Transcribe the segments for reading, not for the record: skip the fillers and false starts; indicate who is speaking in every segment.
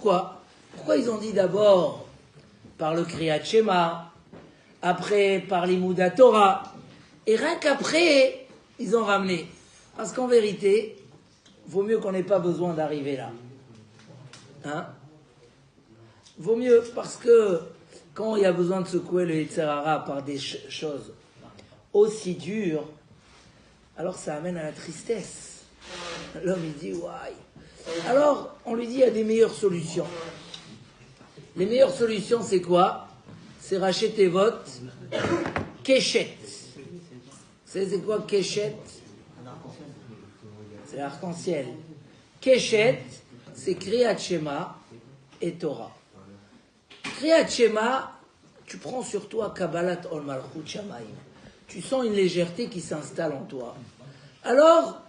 Speaker 1: pourquoi? Pourquoi ils ont dit d'abord par le Kriyat Shema, après par l'Imouda Torah, et rien qu'après, ils ont ramené. Parce qu'en vérité, vaut mieux qu'on n'ait pas besoin d'arriver là. Hein? Vaut mieux, parce que quand il y a besoin de secouer le Yetzer Hara par des choses aussi dures, alors ça amène à la tristesse. L'homme il dit, ouais. Alors, on lui dit, il y a des meilleures solutions. Les meilleures solutions, c'est quoi? C'est racheter votre Keshet. C'est quoi Keshet? C'est l'arc-en-ciel. Keshet, c'est Kriyat Shema et Torah. Kriyat Shema, tu prends sur toi Kabbalat Ol Malchut Shamayim. Tu sens une légèreté qui s'installe en toi. Alors,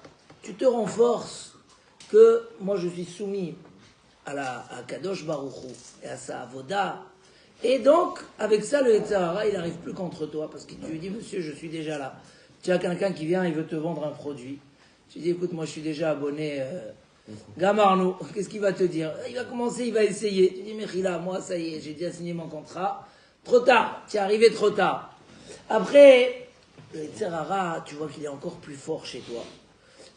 Speaker 1: tu te renforces que moi je suis soumis à Kadosh Baruch Hu et à sa Avoda. Et donc, avec ça, le Yetzer Hara, il n'arrive plus contre toi. Parce que tu lui dis, monsieur, je suis déjà là. Tu as quelqu'un qui vient, il veut te vendre un produit. Tu dis, écoute, moi je suis déjà abonné Gamarno. Qu'est-ce qu'il va te dire? Il va commencer, il va essayer. Tu dis, Mechila, moi, ça y est, j'ai déjà signé mon contrat. Trop tard, tu es arrivé trop tard. Après, le Yetzer Hara, tu vois qu'il est encore plus fort chez toi.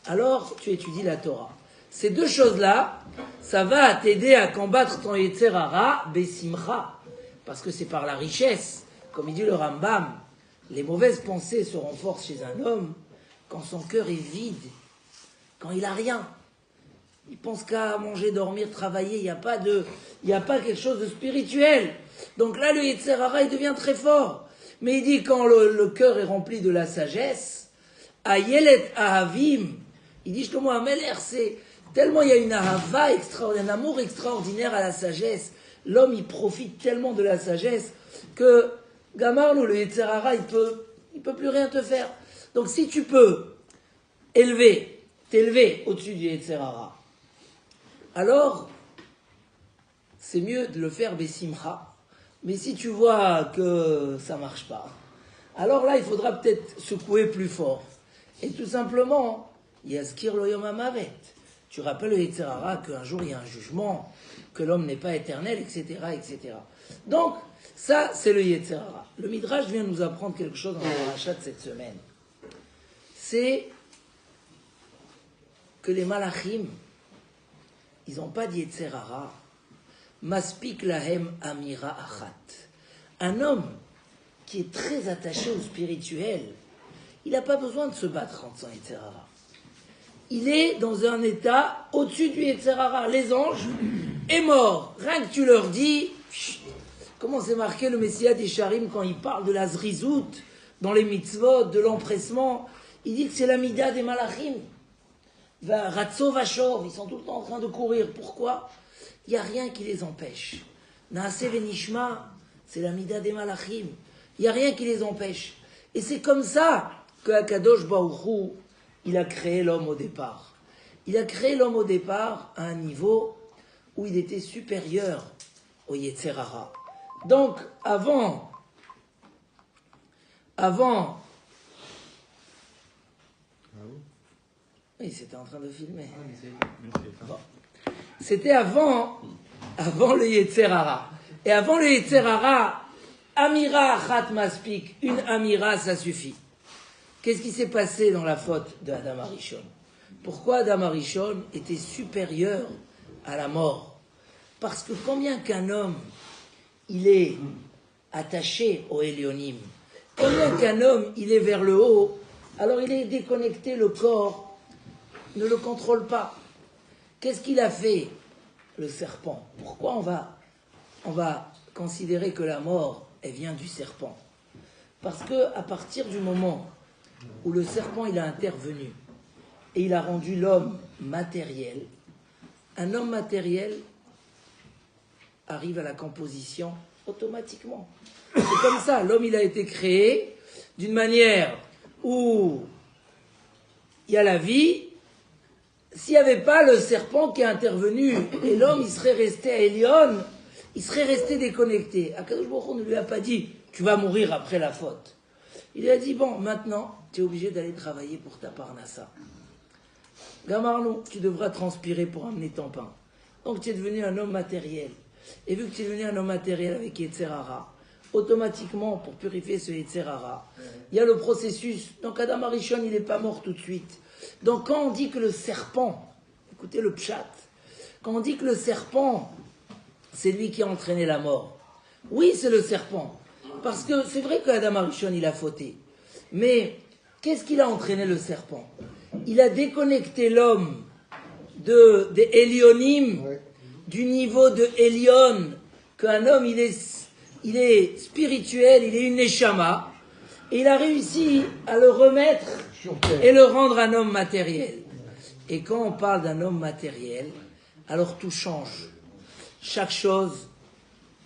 Speaker 1: Alors, tu étudies la Torah. Ces deux choses-là, ça va t'aider à combattre ton Yetzer Hara, Besimcha. Parce que c'est par la richesse. Comme il dit le Rambam, les mauvaises pensées se renforcent chez un homme quand son cœur est vide, quand il n'a rien. Il pense qu'à manger, dormir, travailler, il n'y a pas quelque chose de spirituel. Donc là, le Yetzer Hara, il devient très fort. Mais il dit, quand le cœur est rempli de la sagesse, Ayelet Ahavim, il dit, Shlomo HaMelech, c'est tellement il y a une ahava extraordinaire, un amour extraordinaire à la sagesse. L'homme, il profite tellement de la sagesse que, Gamarnou, le Yetzer Hara, il peut plus rien te faire. Donc si tu peux t'élever au-dessus du Yetzer Hara, alors, c'est mieux de le faire Besimcha. Mais si tu vois que ça marche pas, alors là, il faudra peut-être secouer plus fort. Et tout simplement, Yazkir lo yom hamavet. Tu rappelles le Yetzer Hara qu'un jour il y a un jugement, que l'homme n'est pas éternel, etc., etc. Donc, ça, c'est le Yetzer Hara. Le Midrash vient nous apprendre quelque chose dans le rachat de cette semaine. C'est que les Malachim, ils n'ont pas de Yetzer Hara. Maspik lahem amira achat. Un homme qui est très attaché au spirituel, il n'a pas besoin de se battre contre son Yetzer Hara. Il est dans un état au-dessus du Yetzer Hara. Les anges est mort. Rien que tu leur dis, chut, comment c'est marqué le Messia des Sharim quand il parle de la zrizout, dans les mitzvot, de l'empressement, il dit que c'est la mida des malachim. Ratso vachov, ils sont tout le temps en train de courir. Pourquoi? Il n'y a rien qui les empêche. Naase venishma, c'est la mida des malachim. Il n'y a rien qui les empêche. Et c'est comme ça que Akadosh Baruch Hu, il a créé l'homme au départ. Il a créé l'homme au départ à un niveau où il était supérieur au Yetzer Hara. Donc, avant, oui, c'était en train de filmer. Bon. C'était avant le Yetzer Hara. Et avant le Yetzer Hara, Amira Achat Maspik, une Amira, ça suffit. Qu'est-ce qui s'est passé dans la faute d'Adam Arishon? Pourquoi Adam Arishon était supérieur à la mort? Parce que combien qu'un homme, il est attaché au Élionim, combien qu'un homme, il est vers le haut, alors il est déconnecté, le corps ne le contrôle pas. Qu'est-ce qu'il a fait, le serpent? Pourquoi on va considérer que la mort, elle vient du serpent? Parce que à partir du moment où le serpent il a intervenu et il a rendu l'homme matériel, un homme matériel arrive à la composition automatiquement. C'est comme ça, l'homme il a été créé d'une manière où il y a la vie. S'il n'y avait pas le serpent qui est intervenu et l'homme il serait resté à Elion, il serait resté déconnecté. Akadosh Baruch Hu ne lui a pas dit tu vas mourir après la faute. Il lui a dit bon, maintenant tu es obligé d'aller travailler pour ta parnassa. Gamarlon, tu devras transpirer pour amener ton pain. Donc tu es devenu un homme matériel. Et vu que tu es devenu un homme matériel avec Yetzer Hara, automatiquement, pour purifier ce Yetzer Hara, il y a le processus. Donc Adam Arishon, il n'est pas mort tout de suite. Donc quand on dit que le serpent, écoutez le pshat, quand on dit que le serpent, c'est lui qui a entraîné la mort, oui, c'est le serpent. Parce que c'est vrai que Adam Arishon, il a fauté. Mais qu'est-ce qu'il a entraîné le serpent? Il a déconnecté l'homme des Elionim, du niveau de Elion, qu'un homme, il est spirituel, il est une Neshama, et il a réussi à le remettre et le rendre un homme matériel. Et quand on parle d'un homme matériel, alors tout change. Chaque chose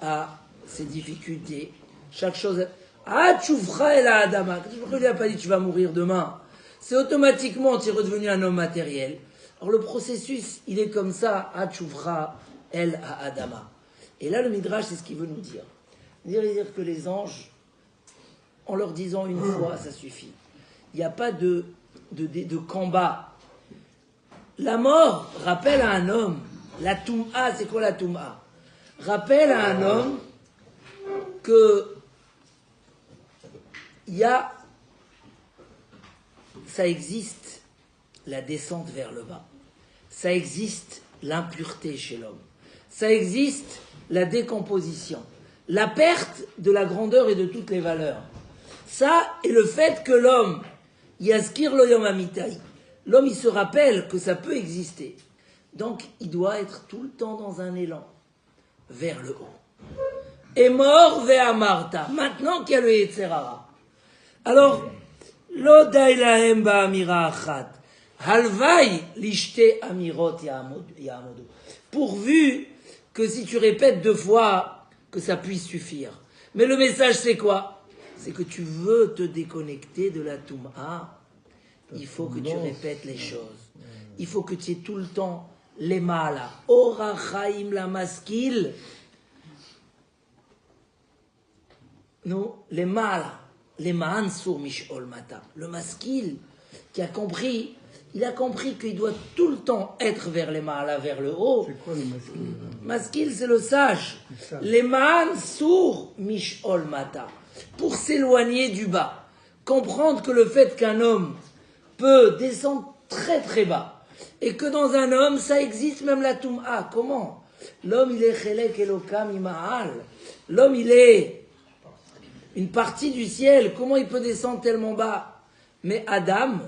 Speaker 1: a ses difficultés. Chaque chose... Ah, Tchoufra et la Adama. Je ne lui ai pas dit tu vas mourir demain. C'est automatiquement, tu es redevenu un homme matériel. Alors le processus, il est comme ça. Ah, Tchoufra, elle à Adama. Et là, le Midrash, c'est ce qu'il veut nous dire. Il veut dire que les anges, en leur disant une fois, ça suffit. Il n'y a pas de combat. La mort rappelle à un homme. La Toum'a, c'est quoi la Toum'a? Rappelle à un homme que ça existe la descente vers le bas. Ça existe l'impureté chez l'homme. Ça existe la décomposition. La perte de la grandeur et de toutes les valeurs. Ça est le fait que l'homme, Yazkir lo yom amitai, l'homme il se rappelle que ça peut exister. Donc il doit être tout le temps dans un élan vers le haut. Et mort vers Martha. Maintenant qu'il y a le Yetzer Hara. Alors, lo dai lahem ba'amira achat. Halvai lishte amirot ya'amodu. Pourvu que si tu répètes 2 fois, que ça puisse suffire. Mais le message c'est quoi? C'est que tu veux te déconnecter de la Toum'a. Il faut que tu répètes les choses. Il faut que tu aies tout le temps les malas. Ora chaim la maskil. Non, les malas. Les ma'ansur mish'ol mata. Le maskil qui a compris, il a compris qu'il doit tout le temps être vers les malas, vers le haut.
Speaker 2: C'est quoi le maskil?
Speaker 1: Maskil, c'est le sage. Les ma'ansur mish'ol mata. Pour s'éloigner du bas. Comprendre que le fait qu'un homme peut descendre très très bas. Et que dans un homme, ça existe même la Toum'a. Comment? L'homme, il est chelek elokam ima'al. L'homme, il est une partie du ciel. Comment il peut descendre tellement bas? Mais Adam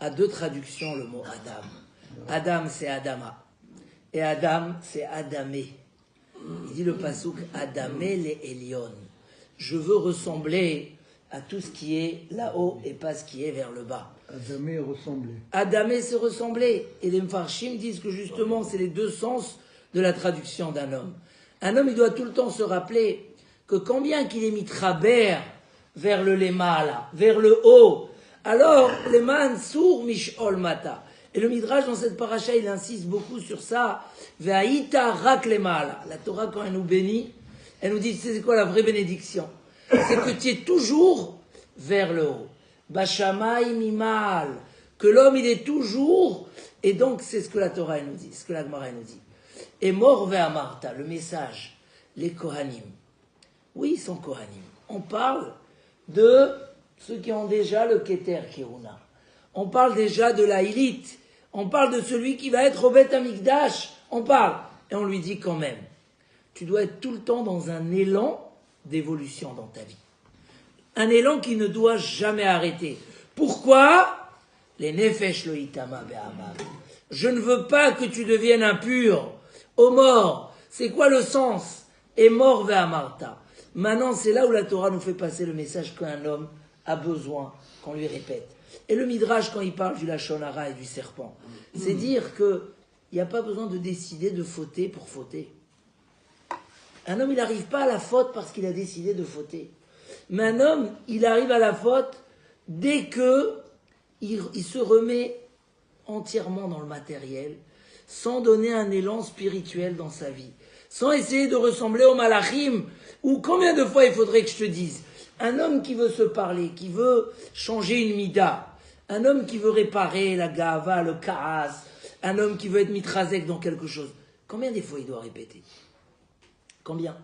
Speaker 1: a 2 traductions, le mot Adam. Adam, c'est Adama. Et Adam, c'est Adamé. Il dit le pasouk, Adamé les Elion. Je veux ressembler à tout ce qui est là-haut et pas ce qui est vers le bas.
Speaker 2: Adamé ressembler.
Speaker 1: Adamé, c'est ressembler. Et les Mfarshim disent que justement, c'est les 2 sens de la traduction d'un homme. Un homme, il doit tout le temps se rappeler que quand bien qu'il est mitraber vers le lema, là, vers le haut, alors, les man sour mish'ol mata. Et le Midrash, dans cette paracha, il insiste beaucoup sur ça. Ve'aïta rak lema, là. La Torah, quand elle nous bénit, elle nous dit, c'est quoi la vraie bénédiction? C'est que tu es toujours vers le haut. Bashamay mimal. Que l'homme, il est toujours, et donc, c'est ce que la Torah, elle nous dit, ce que la Gemara, elle nous dit. Et mort vers Martha, le message, les Kohanim. Oui, ils sont Kohanim. On parle de ceux qui ont déjà le Keter Kiruna. On parle déjà de la Hilite. On parle de celui qui va être au Beth Amikdash. On parle. Et on lui dit quand même, tu dois être tout le temps dans un élan d'évolution dans ta vie. Un élan qui ne doit jamais arrêter. Pourquoi? Les Nefesh lo itama be'amav. Je ne veux pas que tu deviennes impur. Au mort. C'est quoi le sens? Et mort ve'amarta. Maintenant, c'est là où la Torah nous fait passer le message qu'un homme a besoin qu'on lui répète. Et le Midrash, quand il parle du Lachon Hara et du serpent, c'est dire qu'il n'y a pas besoin de décider de fauter pour fauter. Un homme, il n'arrive pas à la faute parce qu'il a décidé de fauter. Mais un homme, il arrive à la faute dès que il se remet entièrement dans le matériel, sans donner un élan spirituel dans sa vie, sans essayer de ressembler au malachim, ou combien de fois il faudrait que je te dise, un homme qui veut se parler, qui veut changer une mida, un homme qui veut réparer la gava, le kaas, un homme qui veut être mitrazek dans quelque chose, Combien des fois il doit répéter? Combien?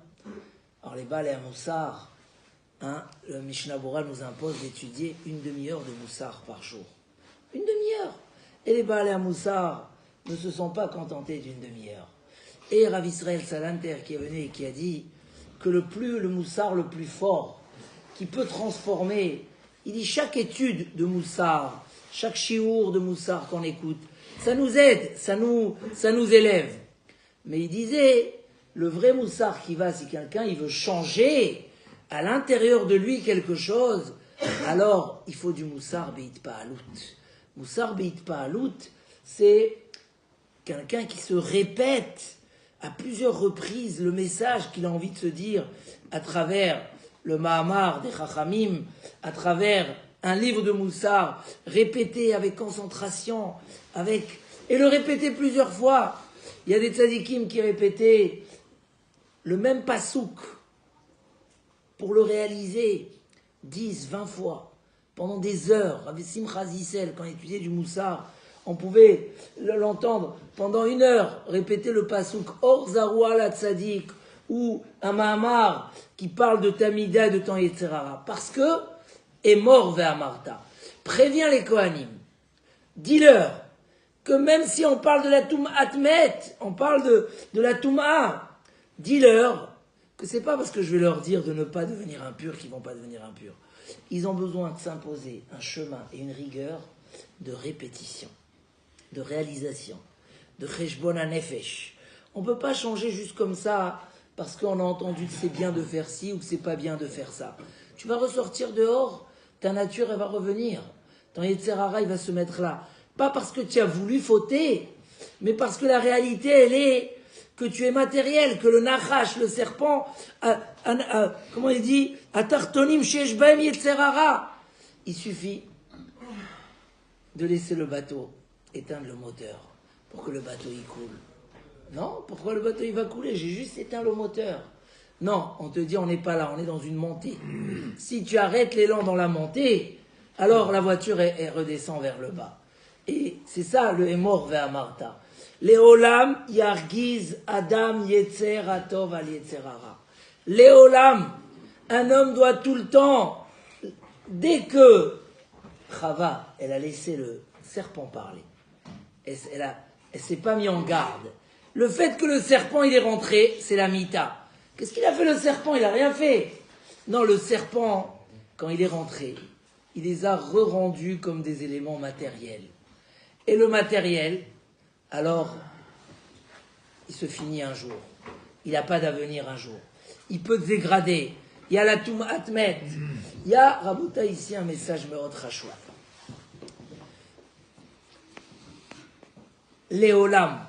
Speaker 1: Alors les Baalei Moussar, le Mishnah Bora nous impose d'étudier une demi-heure de Moussar par jour. Une demi-heure. Et les Baalei Moussar ne se sont pas contentés d'une demi-heure. Et Rav Israël Salanter qui est venu et qui a dit que le Moussar le plus fort, qui peut transformer, il dit chaque étude de Moussar, chaque chiour de Moussar qu'on écoute, ça nous aide, ça nous élève. Mais il disait, le vrai Moussar qui va, si quelqu'un il veut changer à l'intérieur de lui quelque chose, alors il faut du Moussar Beit Pa'alut. Moussar Beit Pa'alut, c'est quelqu'un qui se répète à plusieurs reprises le message qu'il a envie de se dire à travers le Mahamar des Chachamim, à travers un livre de Moussar, répété avec concentration, et le répéter plusieurs fois. Il y a des tzadikim qui répétaient le même pasouk pour le réaliser 10, 20 fois, pendant des heures. Avec Simcha Zissel, quand il étudiait du Moussar, on pouvait l'entendre pendant 1 heure, répéter le pasouk Or Zaroua la Tzadik, ou un Mahamar qui parle de Tamida et de temps Yetzerara. Parce que, est mort Ve'amarta. Préviens les Kohanim. Dis-leur que même si on parle de la Tum'atmet, on parle de la Tum'a, dis-leur que c'est pas parce que je vais leur dire de ne pas devenir impurs qu'ils vont pas devenir impurs. Ils ont besoin de s'imposer un chemin et une rigueur de répétition, de réalisation, de cheshbon hanefesh. On peut pas changer juste comme ça parce qu'on a entendu que c'est bien de faire ci ou que c'est pas bien de faire ça. Tu vas ressortir dehors, ta nature elle va revenir. Ton Yetzerara il va se mettre là. Pas parce que tu as voulu fauter, mais parce que la réalité elle est que tu es matériel, que le nachash, le serpent, comment il dit, atartonim sheshbaim Yetzerara. Il suffit de laisser le bateau éteindre le moteur pour que le bateau y coule. Non, pourquoi le bateau il va couler? J'ai juste éteint le moteur. Non, on te dit on n'est pas là, on est dans une montée. Si tu arrêtes l'élan dans la montée, alors la voiture elle redescend vers le bas. Et c'est ça le Emor Ve'amarta. Leolam yargiz Adam Yetzer Atov al Yetzerara. Leolam, un homme doit tout le temps, dès que Chava, elle a laissé le serpent parler, elle s'est pas mis en garde. Le fait que le serpent il est rentré, c'est la mita. Qu'est-ce qu'il a fait le serpent? Il a rien fait. Non, le serpent, quand il est rentré, il les a re-rendus comme des éléments matériels. Et le matériel, alors, il se finit un jour. Il n'a pas d'avenir un jour. Il peut dégrader. Il y a la Tum'atmet. Il y a, Rabouta, ici un message Meot Rachouat. Léolam,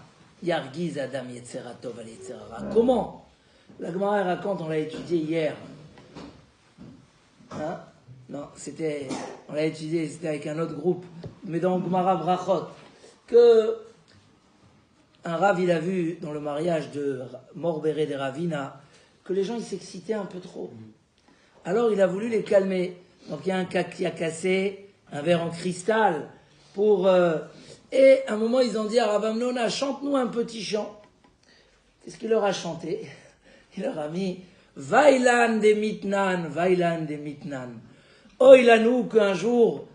Speaker 1: Yargiz Adam Yetzeratov al Yetzerara. Comment? La Gemara raconte, on l'a étudié hier. Non, on l'a étudié, c'était avec un autre groupe, mais dans Gemara Brachot, que un Rav, il a vu dans le mariage de Morbéré de Ravina, que les gens, ils s'excitaient un peu trop. Alors, il a voulu les calmer. Donc, il y a un cas qui a cassé, un verre en cristal, et à un moment, ils ont dit à Rav Amnona, chante-nous un petit chant. Qu'est-ce qu'il leur a chanté? Il leur a mis Vailan de Mitnan, Vailan de Mitnan. Oh, il a nous qu'un jour,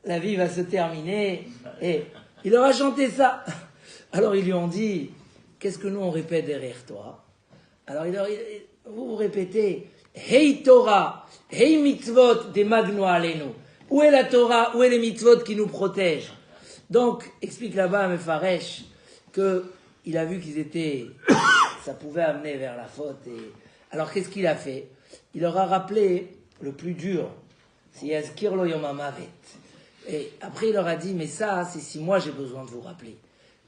Speaker 1: la vie va se terminer. Et il leur a chanté ça. Alors ils lui ont dit, qu'est-ce que nous on répète derrière toi? Alors vous répétez, Hey Torah, Hey mitzvot de magno alenu. Où est la Torah, où est les mitzvot qui nous protègent? Donc, explique là-bas à Mefaresh qu'il a vu ça pouvait amener vers la faute. Alors qu'est-ce qu'il a fait? Il leur a rappelé le plus dur, c'est Yazkir lo yom hamavet. Et après il leur a dit, mais ça, c'est si moi j'ai besoin de vous rappeler.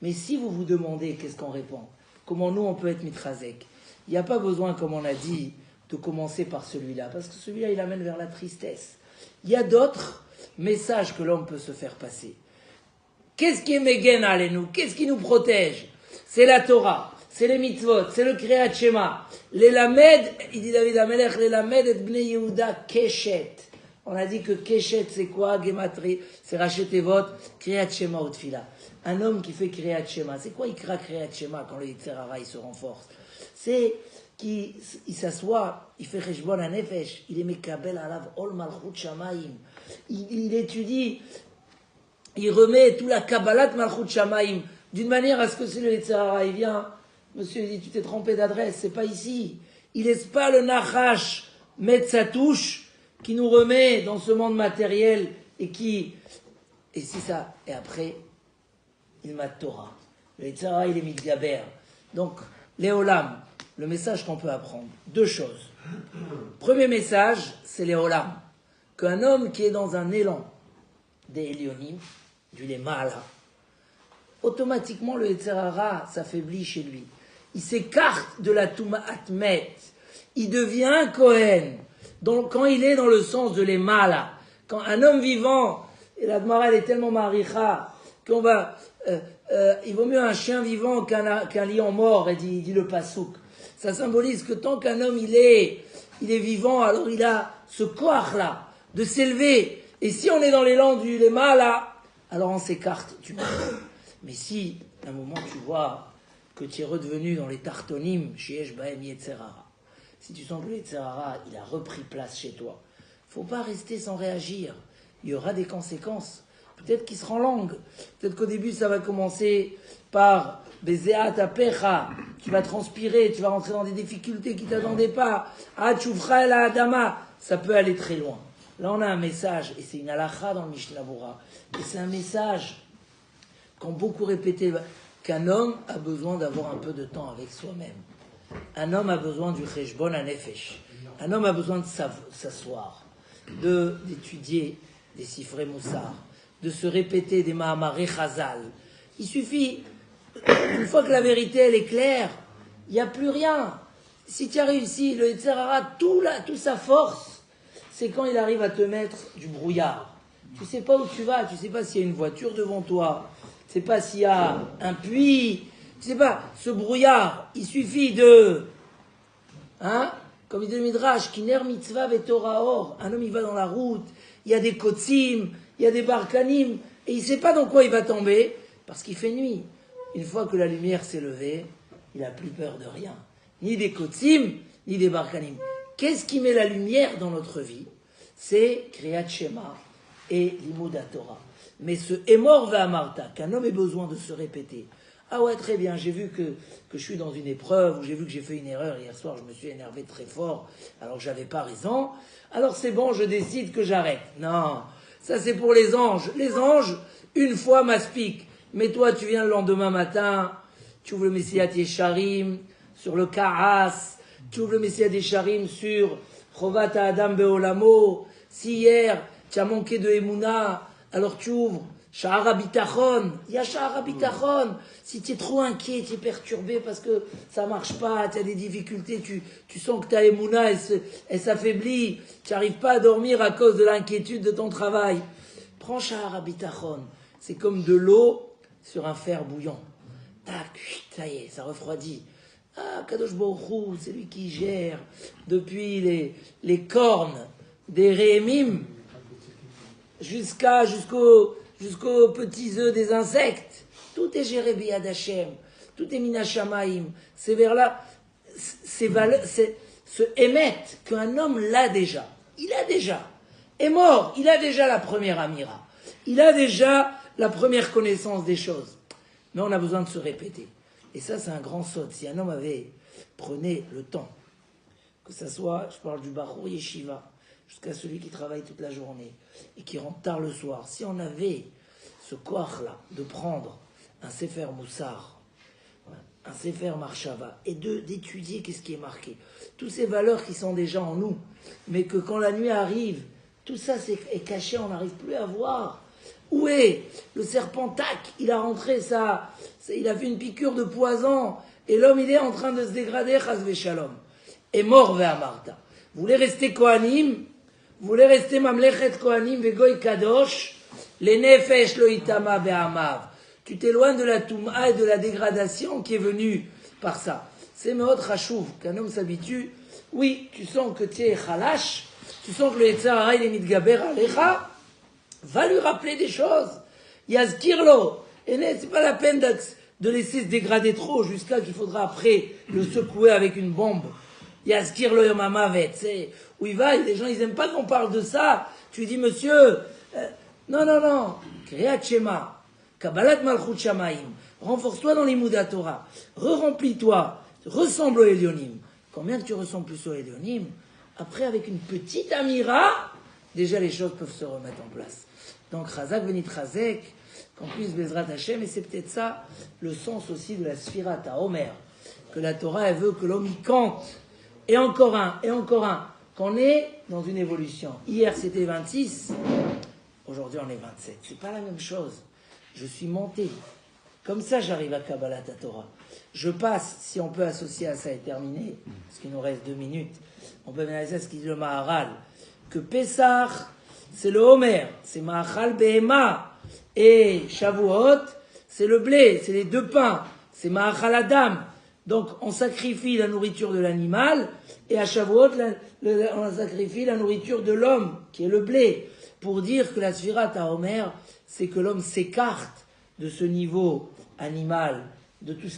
Speaker 1: Mais si vous vous demandez, qu'est-ce qu'on répond? Comment nous on peut être mitrazek? Il n'y a pas besoin, comme on a dit, de commencer par celui-là, parce que celui-là il amène vers la tristesse. Il y a d'autres messages que l'homme peut se faire passer. Qu'est-ce qui est Megen Alenu? Qu'est-ce qui nous protège? C'est la Torah, c'est les mitzvot, c'est le Kriyat Shema. Les Lamed, il dit David Amelech, les Lamed et Bnei Yehuda Keshet. On a dit que Keshet c'est quoi? Gematri, c'est Rachet Evot, Kriyat Shema ou Tfila. un homme qui fait Kriyat Shema. C'est quoi Ikra Kriyat Shema quand le Yetzer Hara il se renforce? C'est qu'il s'assoit, il fait Cheshbon HaNefesh, il est Mekabel Alav Ol Malchut Shamayim. Il étudie, il remet tout la Kabbalat Malchut Shamayim, d'une manière à ce que si le Yetzer Hara il vient, monsieur il dit tu t'es trompé d'adresse, c'est pas ici. Il laisse pas le Nachash mettre sa touche qui nous remet dans ce monde matériel et c'est ça. Et après, il m'a Torah. Le Yetzer Hara il est Mitgaber. Donc, Léolam, le message qu'on peut apprendre, deux choses. Premier message, c'est Léolam. Qu'un homme qui est dans un élan des Elionim, du Lemala, automatiquement le Yetzer Hara s'affaiblit chez lui. Il s'écarte de la Tumaat Met. Il devient Kohen. Donc, quand il est dans le sens de Lemala, quand un homme vivant, et la Gemara elle est tellement maricha, qu'on va, il vaut mieux un chien vivant qu'un lion mort, et dit le Passouk. Ça symbolise que tant qu'un homme il est vivant, alors il a ce koach-là, de s'élever. Et si on est dans l'élan du Lemala, alors on s'écarte du mal. Mais si, à un moment, tu vois que tu es redevenu dans les tartonim, chez Eshbahem Yetzer Hara, si tu sens que le Yetzer Hara, il a repris place chez toi, il ne faut pas rester sans réagir. Il y aura des conséquences. Peut-être qu'il sera en langue. Peut-être qu'au début, ça va commencer par Bezeat Apecha. Tu vas transpirer, tu vas rentrer dans des difficultés qui ne t'attendaient pas. Achufra el Adama. Ça peut aller très loin. Là, on a un message, et c'est une halakha dans le Mishnah Bora. Et c'est un message qu'ont beaucoup répété, qu'un homme a besoin d'avoir un peu de temps avec soi-même. Un homme a besoin du Cheshbon HaNefesh. Un homme a besoin de s'asseoir, d'étudier des Sifrei Moussar, de se répéter des Mahamarei Chazal. Il suffit, une fois que la vérité elle est claire, il n'y a plus rien. Si tu as réussi, le Yetzer Hara, toute sa force, c'est quand il arrive à te mettre du brouillard. Tu ne sais pas où tu vas, tu ne sais pas s'il y a une voiture devant toi, tu ne sais pas s'il y a un puits, tu ne sais pas, ce brouillard, il suffit de... Comme il dit le Midrash, Kiner mitzvah ve'torah or. Un homme, il va dans la route, il y a des kotsim, il y a des barkanim, et il ne sait pas dans quoi il va tomber, parce qu'il fait nuit. Une fois que la lumière s'est levée, il n'a plus peur de rien. Ni des kotsim, ni des barkanim. Qu'est-ce qui met la lumière dans notre vie? C'est Kriyat Shema et Limud Torah. Mais ce Emor ve'amarta, qu'un homme ait besoin de se répéter. Ah ouais, très bien, j'ai vu que je suis dans une épreuve, ou j'ai vu que j'ai fait une erreur, hier soir je me suis énervé très fort, alors que j'avais pas raison, alors c'est bon, je décide que j'arrête. Non, ça c'est pour les anges. Les anges, une fois m'aspiquent, mais toi tu viens le lendemain matin, tu ouvres le Messiat Yesharim, sur le Karas, tu ouvres le Messiat Yesharim sur Chovat Adam Beolamo, si hier tu as manqué de Emouna, alors tu ouvres Sha'ar HaBitachon, il y a Sha'ar HaBitachon. Si tu es trop inquiet, tu es perturbé parce que ça marche pas, tu as des difficultés, tu sens que ta Emouna, elle s'affaiblit, tu n'arrives pas à dormir à cause de l'inquiétude de ton travail. Prends Sha'ar HaBitachon. C'est comme de l'eau sur un fer bouillant. Tac, ça y est, ça refroidit. Ah, Kadosh Baruch Hu, c'est lui qui gère depuis les cornes des Réhémim jusqu'aux petits œufs des insectes. Tout est géré Biyad Hashem. Tout est Mina Shamaim. Ces vers-là, ce émet qu'un homme l'a déjà. Il a déjà. Est mort. Il a déjà la première amira. Il a déjà la première connaissance des choses. Mais on a besoin de se répéter. Et ça, c'est un grand saut. Si un homme prenait le temps, que ça soit, je parle du Bachour Yeshiva, jusqu'à celui qui travaille toute la journée et qui rentre tard le soir, si on avait ce koach-là de prendre un Sefer Moussar, un Sefer Marshava, et d'étudier qu'est-ce qui est marqué, toutes ces valeurs qui sont déjà en nous, mais que quand la nuit arrive, tout ça est caché, on n'arrive plus à voir. Où est le serpent tac? Il a rentré ça, il a fait une piqûre de poison, et l'homme il est en train de se dégrader, chas v'shalom. Et mort ve'amarta. Vous voulez rester Kohanim? Vous voulez rester Mamlechet Kohanim ve'goy kadosh? Les nefesh lo itama be'amav. Tu t'éloignes de la touma et de la dégradation qui est venue par ça. C'est meot chachouv, qu'un homme s'habitue. Oui, tu sens que tu es chalash, tu sens que le Yetzer Hara il est mitgaber alecha, va lui rappeler des choses. Yazkirlo, Et c'est pas la peine de laisser se dégrader trop jusqu'à qu'il faudra après le secouer avec une bombe. Yaskir lo yom hamavet, c'est où il va, les gens ils aiment pas qu'on parle de ça. Tu lui dis monsieur, non, Kriyat Shema, Kabbalat Malchut Shamayim, renforce-toi dans les Moudat Torah, re-remplis-toi, ressemble au Elyonim. Combien que tu ressembles plus au Elyonim, après avec une petite amira, déjà les choses peuvent se remettre en place. Donc Chazak Benit Chazek, qu'en plus Bezrat Hashem, et c'est peut-être ça le sens aussi de la Sfirat à Omer, que la Torah elle veut que l'homme y compte. Et encore un, qu'on est dans une évolution. Hier c'était 26, aujourd'hui on est 27. C'est pas la même chose. Je suis monté. Comme ça j'arrive à Kabbalat Torah. Je passe, si on peut associer à ça et terminer, parce qu'il nous reste 2 minutes, on peut analyser ce qu'il dit le Maharal, que Pessah, c'est le Homer, c'est Ma'achal Behema, et Shavuot, c'est le blé, c'est les 2 pains, c'est Ma'achal Adam. Donc, on sacrifie la nourriture de l'animal, et à Shavuot, on sacrifie la nourriture de l'homme, qui est le blé, pour dire que la Sfirat à Homer, c'est que l'homme s'écarte de ce niveau animal, de tout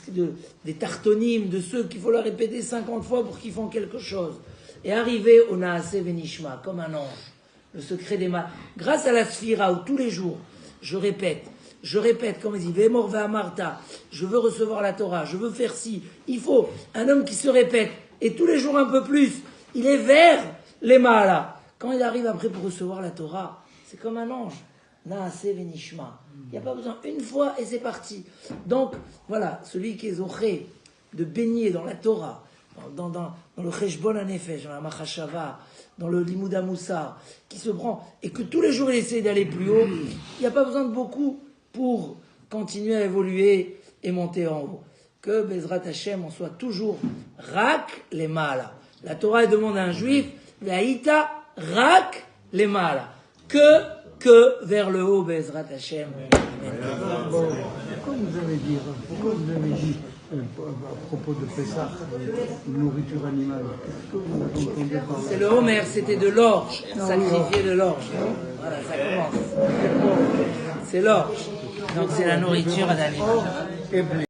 Speaker 1: des tartonymes, de ceux qu'il faut leur répéter 50 fois pour qu'ils font quelque chose, et arriver au Naaseh Venishma, comme un ange, le secret des mains, grâce à la Sphira, où tous les jours, je répète, comme il dit, Vemor Ve'amarta, je veux recevoir la Torah, je veux faire ci. Il faut un homme qui se répète, et tous les jours un peu plus, il est vers les Maala. Quand il arrive après pour recevoir la Torah, c'est comme un ange. Naaseh Venishma. Il n'y a pas besoin, une fois et c'est parti. Donc, voilà, celui qui est zoché de baigner dans la Torah, dans le Cheshbon HaNefesh, dans la Machashava, dans le Limud HaMussar, qui se prend, et que tous les jours il essaie d'aller plus haut, il n'y a pas besoin de beaucoup pour continuer à évoluer et monter en haut. Que Bezrat Hashem, on soit toujours Rak les Maala. La Torah elle demande à un juif, Ve'aïta Rak les Maala. Que vers le haut, Bezrat Hashem.
Speaker 2: Bon, pourquoi vous avez dit à propos de Pessah, nourriture animale, qu'est-ce que vous entendez par là?
Speaker 1: C'est le Homer, c'était de l'orge, sacrifier de l'orge. Voilà, ça commence. C'est l'orge. Donc c'est la nourriture d'animal.